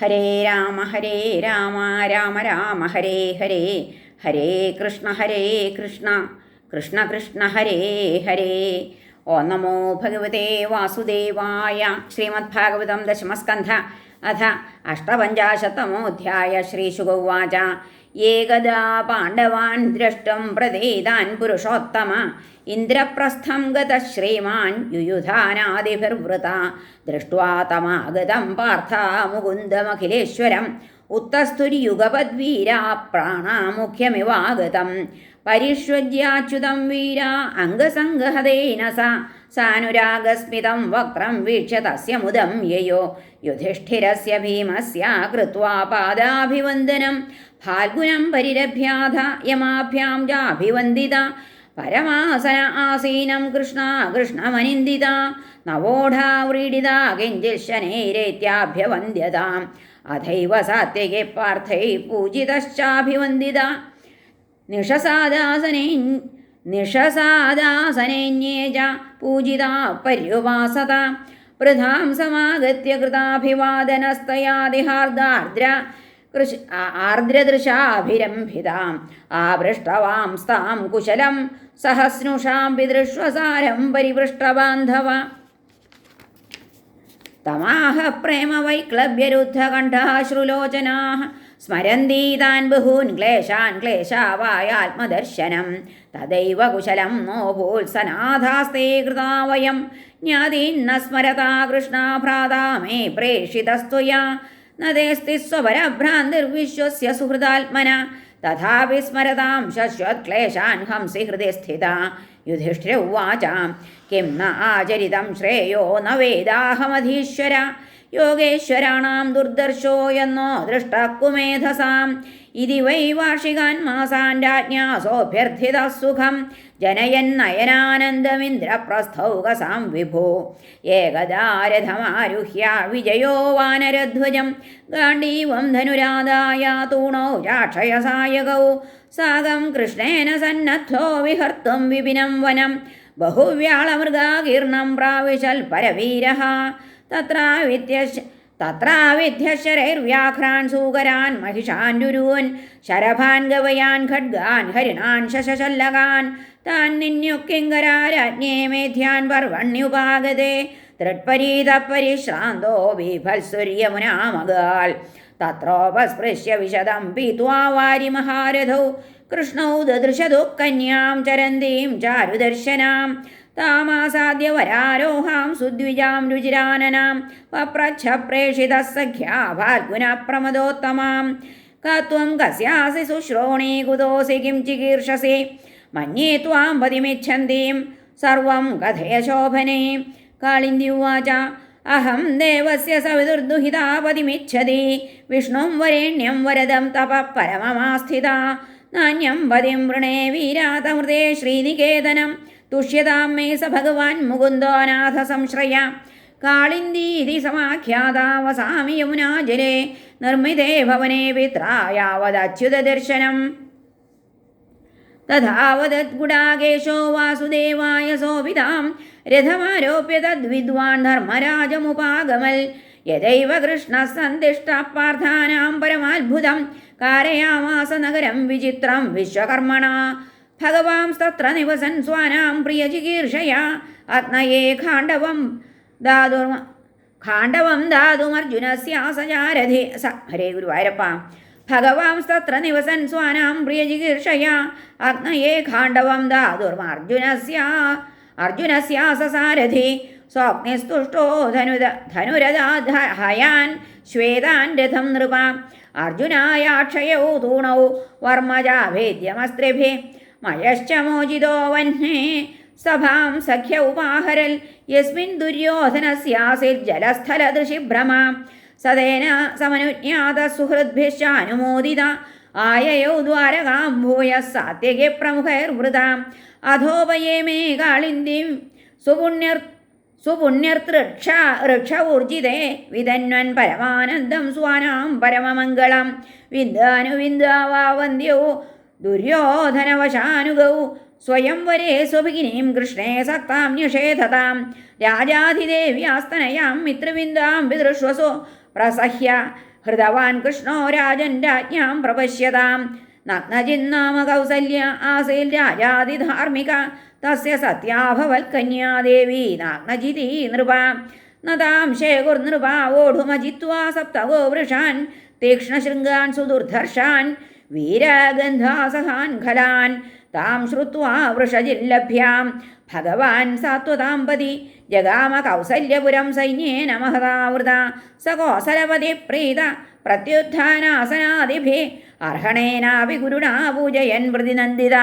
ഹരേ രാമ രാമ രാമ ഹരേ ഹരേ, ഹരേ കൃഷ്ണ കൃഷ്ണ കൃഷ്ണ ഹരേ ഹരേ. ഓം നമോ ഭഗവതേ വാസുദേവായ. ശ്രീമദ്ഭാഗവതം ദശമസ്കന്ധ അഥ അഷ്ടപഞ്ചാശത്തമോऽധ്യായ. ശ്രീശുക ഉവാച. ഏകദാ പാണ്ഡവാൻ ദ്രഷ്ടും പ്രതീതാൻ പുരുഷോത്തമ ഇന്ദ്രപ്രസ്ഥം ഗതഃ ശ്രീമാൻ യുയുധാനാദിഭിർവൃത. ദൃഷ്ട്വാ തമാഗതം പാർത്ഥ മുകുന്ദമഖിലേശ്വരം ഉത്തസ്തുര്യുഗപദ്വീരാ പ്രാണാമുഖ്യമിവാഗതം. പരിഷ്വജ്യാച്യുതം വീര അംഗസംഗഹതേന സാനുരാഗസ്മിതം വക്രം വീക്ഷ്യ തസ്യ മുദം യയോ യുധിഷ്ഠിരസ്യ ഭീമസ്യ കൃത്വാ പാദാഭിവന്ദനം ഫാൽഗുനം പരിരഭ്യാധ യമാഭ്യാം ചാഭിവന്ദിത. പരമാസന ആസീനം കൃഷ്ണമനിന്ദിത നവോഢാവ്രീഡിത കിഞ്ചിൽ ശനൈരേത്യാഭ്യവന്ദ്യതാം. അഥൈവ സാത്വികേ പാർത്ഥൈ പൂജിതശ്ചാഭിവന്ദിത നിഷസാദാസനേന്യേ ച പൂജിതാ പര്യുപാസത. വൃഥാം സമാഗത്യ കൃതാഭിവാദനസ്തയാദിഹാർദ്രദൃശാഭിരംഭിതാം. ആപൃഷ്ടവാംസ്താം കുശലം സഹസ്നുഷാം പിതൃഷ്വസാരം പരിപൃഷ്ടബാന്ധവ. തമാഹ പ്രേമവൈക്ലഭ്യരുദ്ധകണ്ഠാശ്രുലോചനാഃ സ്മരന്തീതാൻ ബഹൂൻ ക്ലേശാവായാത്മദർശനം. തദൈവ കുശലം നോ ഭൂത്സനാഥാസ്തേ കൃതാ വയം. ജ്ഞാതീന്ന സ്മരതാ കൃഷ്ണ ഭ്രാതാ മേ പ്രേഷിതസ്ത്വയാ. നദേസ്തി സ്വപരഭ്രാന്തിർവിശ്വസ്യ സുഹൃദാത്മന. തഥാപി സ്മരതാം ശശ്വത്ക്ലേശാൻ ഹംസി ഹൃദി സ്ഥിത. യുധിഷ്ഠിര ഉവാച. കിം ന ആചരിതം ശ്രേയോ ന വേദാഹമധീശ്വര. യോഗേശ്വരാണാം ദുർദർശോ യെന്നോ ദൃഷ്ടക്കുമേധസാം. ഇതി വൈ വാർഷികാൻ മാസാൻ രാജ്ഞാസോഭ്യർത്ഥിതഃ സുഖം. ജനയന്നയനാനന്ദമിന്ദ്രപ്രസ്ഥൗകസാം വിഭോ. ഏകദാ രഥമാരുഹ്യ വിജയോ വാനരധ്വജം. ഗാണ്ഡീവം ധനുരാദായ തൂണൗ രാക്ഷയസായകൗ. സാഗം കൃഷ്ണേന സന്നദ്ധോ വിഹർത്തും വിപിനം വനം. ബഹുവ്യാളമൃഗാകീർണം പ്രാവിശൽ പരവീരഃ. തത്രാവിധ്യശരൈർവ്യാഘ്രാൻ സൂകരാൻ മഹിഷാൻ രുരൂൻ. ശരഭാൻ ഗവയാൻ ഖഡ്ഗാൻ ഹരിണാൻ ശശശല്ലകാൻ. താൻ നിന്യുക്കിങ്കരാജ്ഞേ മേധ്യാൻ പർവണ്യുപാഗതേ. തൃട്പരീതപരിശ്രാന്തോ ബീഭത്സുര്യമുനാമഗാൽ. തത്രോപസ്പൃശ്യ വിശദം പീത്വാ വാരിമഹാരഥൗ. കൃഷ്ണൗ ദദൃശതു കന്യാം ചരന്തീം ചാരുദർശനാം. താമാസാദ്യ വരാരോഹാം സുദ്വിജാം രുചിരാനനാം. പപ്രച്ഛ പ്രേഷിതഃ സഖ്യാ ഫാൽഗുനഃ പ്രമദോത്തമാം. കത്വം കസ്യാസി ശുശ്രോണീ കുതോസി കിം ചികീർഷസി. മന്യേ ത്വാം പതിമിച്ഛന്തീം സർവം കഥയ ശോഭനേ. കാളിന്ദി ഉവാച. അഹം ദേവസ്യ സവിതുർദുഹിതാ പതിമിച്ഛതി. വിഷ്ണും വരേണ്യം വരദം തപഃ പരമമാസ്ഥിത. നാന്യം പതിം വൃണേ വീരാതമൃതേ ശ്രീനികേതനം. തുഷ്യതാം മേ സ ഭഗവാൻ മുകുന്ദോനാഥ സംശ്രയ. കാളിന്ദീതി സമാഖ്യാതാ വസാമി യമുനാജലേ. നിർമ്മിതേ ഭവനേ പിത്രാ യാവദച്യുതദർശനം. തഥാവദദ്ഗുഡാകേശോ വാസുദേവായ സോപിതാം. രഥമാരോപ്യ തദ്വിദ്വാൻ ധർമ്മരാജമുപാഗമൽ. യദൈവ കൃഷ്ണഃ സന്ദിഷ്ടഃ പാർത്ഥാനാം പരമാത്ഭുതം. കാരയാമാസ നഗരം വിചിത്രം വിശ്വകർമ്മണ. ഭഗവാംസ്തത്ര നിവസൻ സ്വാനാം പ്രിയചികീർഷയാ. അഗ്നയേ ഖാണ്ഡവം ദാതുമർജുനസ്യാസചാരഥി. ഹരേ ഗുരുവായൂരപ്പ. ഭഗവാംസ്തത്ര നിവസൻ സ്വാനാം പ്രിയചികീർഷയാ. അഗ്നയേ ഖാണ്ഡവം ദാതുർമർജുനസ്യാസസാരഥി. സ്വാഗ്നിസ്തുഷ്ടോ ധനുരദാഹയാൻ ശ്വേതാൻ രഥം നൃപ. അർജുനായാക്ഷയൗ തൂണൗ വർമ്മജാഭേദ്യമസ്ത്രിഭിः. മയശ്ച മോചിതോ വഹ്നേ സഭാം സഖ്യ ഉപാഹരൽ. യസ്മിൻ ദുര്യോധനസ്യാസിൽ ജലസ്ഥലദൃശിഭ്രമ. സതേന സമനുജ്ഞാത സുഹൃദ്ഭിശ്ചാനുമോദിത. ആയയൗ ദ്വാരകാം ഭൂയഃ സാത്യകി പ്രമുഖൈർവൃത. അധോപയേമേ കാളിന്ദീം സുപുണ്യർത്തൃക്ഷ ഊർജിതേ. വിതന്വൻ പരമാനന്ദം സ്വാനാം പരമമംഗളം. വിന്ദാനുവിന്ദാവാവന്ദ്യൗ ദുര്യോധനവശാനുഗൗ. സ്വയംവരേ സ്വഭിഗിനീം കൃഷ്ണേ സക്താം ന്യഷേധതാം. രാജാധിദേവ്യാസ്തനയാം മിത്രവിന്ദാം പിതൃശ്വസോ പ്രസഹ്യ ഹൃതവാൻ കൃഷ്ണോ രാജൻ രാജ്ഞാം പ്രപശ്യതാം നഗ്നജിന്നാമ കൗസല്യ ആസീൽ രാജാതിധാർമ്മിക തസ്യ സത്യാഭവൽക്കന്യാദേവി നാഗ്നജിതി നൃപ നതാം ശേകുർനൃപാ വോഢുമജിത്വാ സപ്തഗോ വൃഷാൻ തീക്ഷ്ണശൃംഗാൻ സുദുർധർഷാൻ വീരഗന്ധാസഹാൻ ഖലാൻ താം ശ്രുത്വാ വൃഷജില്ലഭ്യാം ഭഗവാൻ സാത്വതാം പതി ജഗാമ കൗസല്യപുരം സൈന്യേന മഹതാവൃത സ കോസലപതി പ്രീത പ്രത്യുത്ഥാനാസനാദിഭി അർഹണേനാപി ഗുരുണാ പൂജയൻ പ്രതിനന്ദിത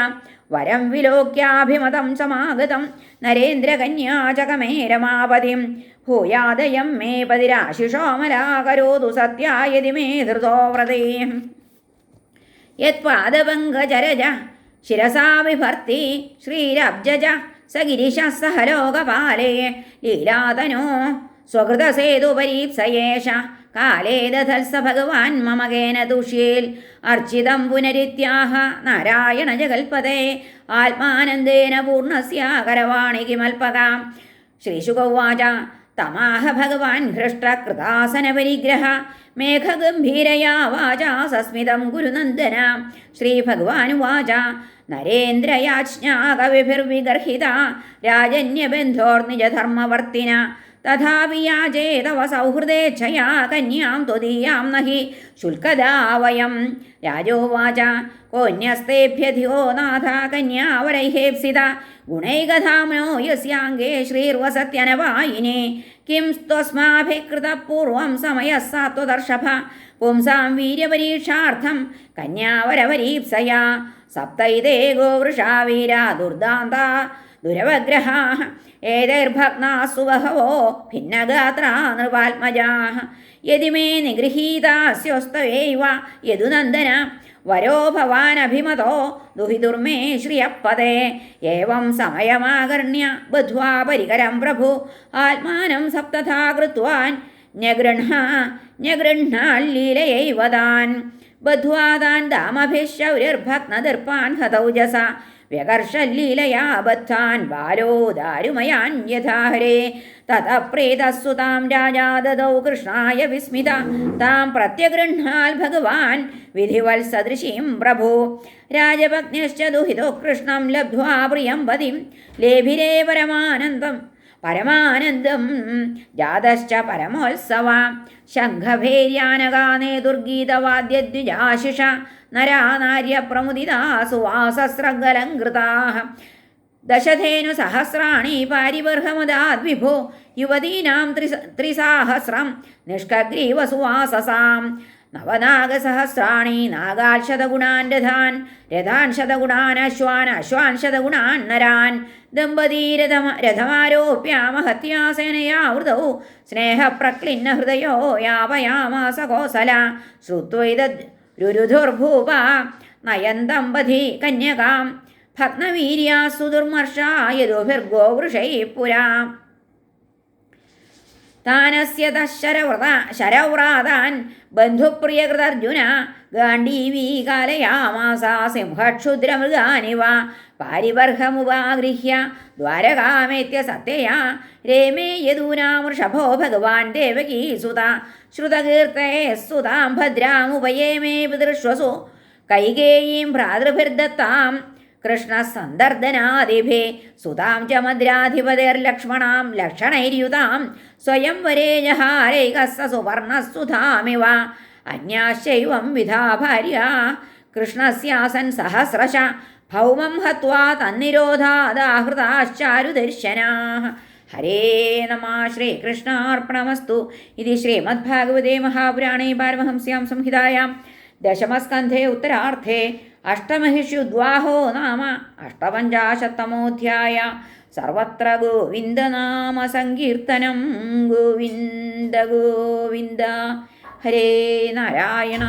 വരം വിലോക്യാഭിമതം സമാഗതം നരേന്ദ്രകന്യാചകമേ രമാപതിം ഭൂയാദയം മേ പതിരാശിഷോമലാകരോതു സത്യായതി മേ ധൃതോ വ്രതേ യത്പാദപങ്കജരജ ശിരസാ വിഭർത്തി ശ്രീരബ്ജജ സ ഗിരിശ സഹ ലോകപാലേ ലീലാതനോ സ്വകൃതസേതുപരീപ്സയേഷ കാലേ ദധൽസ ഭഗവാൻ മമകേന തുഷ്യേൽ അർച്ചിതം പുനരിത്യാഹ നാരായണ ജഗൽപദേ ആത്മാനന്ദേന പൂർണ്ണസ്യ കരവാണി കിമൽപകാം ശ്രീശുകൗവാച തമാഹ ഭഗവാൻ ഹൃഷ്ടകൃതാസനപരിഗ്രഹ മേഘഗംഭീരയാ വാച സസ്മിതം ഗുരുനന്ദന ശ്രീഭഗവാനുവാച നരേന്ദ്രയാജ്ഞാകവിഭിർവിഗർഹിത രാജന്യബന്ധോർനിജധർമ്മവർത്തിന തഥാപി യാചേ തവ സൗഹൃദേച്ഛയാ കന്യാം ത്വദീയാം നഹി ശുൽക്കദാ വയം രാജോവാച കോന്യസ്തേഭ്യധിയോ നാഥ കന്യാവരൈഹേപ്സിത ഗുണൈകധാമ്നോ യസ്യാംഗേ ശ്രീർവസത്യനവായിനേ കിം സ്ത്വസ്മാഭികൃതപൂർവം സമയഃ സാത്വദർശഭ പുംസാം വീര്യപരീക്ഷാർത്ഥം കന്യാവരപരീപ്സയാ സപ്തൈതേ ഗോവൃഷാ വീരാ ദുർദാന്താ ദുരവഗ്രഹാഃ ഏതൈർഭഗ്നാസ്സു ബഹവോ ഭിന്നഗാത്രാ നൃപാത്മജാഃ യദി മേ നിഗൃഹീതാസ്യോസ്തവൈവ യദുനന്ദന വരോ ഭവാനഭിമതോ ദുഹിതുർമേ ശ്രിയപ്പദേ ഏവം സമയമാകർണ്യ ബദ്ധ്വാ പരികരം പ്രഭു ആത്മാനം സപ്തഥാ കൃത്വാൻ ന്യഗൃഹ്ണാല്ലീലയൈവ താൻ ബദ്ധ്വാ താൻ ദാമഭിശൗര്യർഭഗ്നദർപ്പാൻ ഹതൗജസ വ്യകർഷല്ലീലയാ ബദ്ധാൻ ബാലോ ദാരുമയാൻ യഥാഹരേ തതഃ പ്രീതസ്സു താം രാജാ ദദൗ കൃഷ്ണായ വിസ്മിത താം പ്രത്യഗൃഹാൽ ഭഗവാൻ വിധിവത്സദൃശീം പ്രഭു രാജപത്ന്യശ്ച ദുഹിതോ കൃഷ്ണം ലബ്ധ്വാ പ്രിയം പതിം ലേഭിരേ പരമാനന്ദം ജാതശ്ച പരമോത്സവ ശംഖഭേര്യാനഗാനേ ദുർഗീതവാദ്യദ്വിജാശിഷ നരാനാര്യ പ്രമുദിതാ സുവാസസ്രഗലങ്കൃതാഃ ദശധേനു സഹസ്രാണി പാരിബർഹമുദാദ്വിഭോ യുവതീനാം ത്രിസാഹസ്രം നിഷ്കഗ്രീവസുവാസസാം നവനാഗസഹസ്രാണി നാഗാൻ ശതഗുണാൻ രഥാൻ രഥാൻ ശതഗുണാൻ അശ്വാൻ അശ്വാൻ ശതഗുണാൻ നരാൻ ദമ്പതീ രഥമാരോപ്യ മഹത്യാസേനയാ വൃതൗ സ്നേഹപ്രക്ലിന്ന ഹൃദയോ യാപയാമാസ കോസല ശ്രുത്വൈതദ് രുരുധുർഭൂപ നയന്തമ്പധി കന്യകാം ഭഗ്നവീര്യാസു ദുർമർഷാ യദുഭിർഗോ വൃഷൈ പുരാ താനസ്യ ശരവ്രാതാൻ ബന്ധുപ്രിയകൃതർജുന ഗാണ്ഡീവീ കാലയാമാസ സിംഹക്ഷുദ്രമൃഗാനിവ പാരിബർഹമുപാഗൃഹ്യ ദ്വാരകാമേത്യ സത്യയാ രേമേ യദൂനാമൃഷഭോ ഭഗവാൻ ദേവകീ സുത ശ്രുതകീർത്തേ സുതാം ഭദ്രാമുപയേമേ പിതൃശ്വസു കൈകേയീം ഭ്രാതൃഭിർദത്താം കൃഷ്ണസന്ദർദനാദിഭേ സുതാം ച മദ്രാധിപതിർലക്ഷ്മണാം ലക്ഷണൈര്യുതാം സ്വയം വരേ ജഹാരൈകസ്സ സുവർണസ്സുധാമിവ അന്യാശ്ചൈവം വിധാ ഭാര്യ കൃഷ്ണസ്യാസൻ സഹസ്രശ ഭൗമം ഹത്വാ തന്നിരോധാദാഹൃതാശ്ചാരുദർശനാഃ ഹരേ നമഃ ശ്രീകൃഷ്ണാർപ്പണമസ്തു ഇതി ശ്രീമദ്ഭാഗവതേ മഹാപുരാണേ പാരമഹംസ്യാം സംഹിതായാം ദശമസ്കന്ധേ ഉത്തരാർത്ഥേ അഷ്ടമഹിഷ്യുദ്വാഹോ നാമ അഷ്ടപഞ്ചാശത്തമോധ്യായ സർവത്ര ഗോവിന്ദനാമ സങ്കീർത്തനം ഗോവിന്ദ ഗോവിന്ദ ഹരേ നാരായണ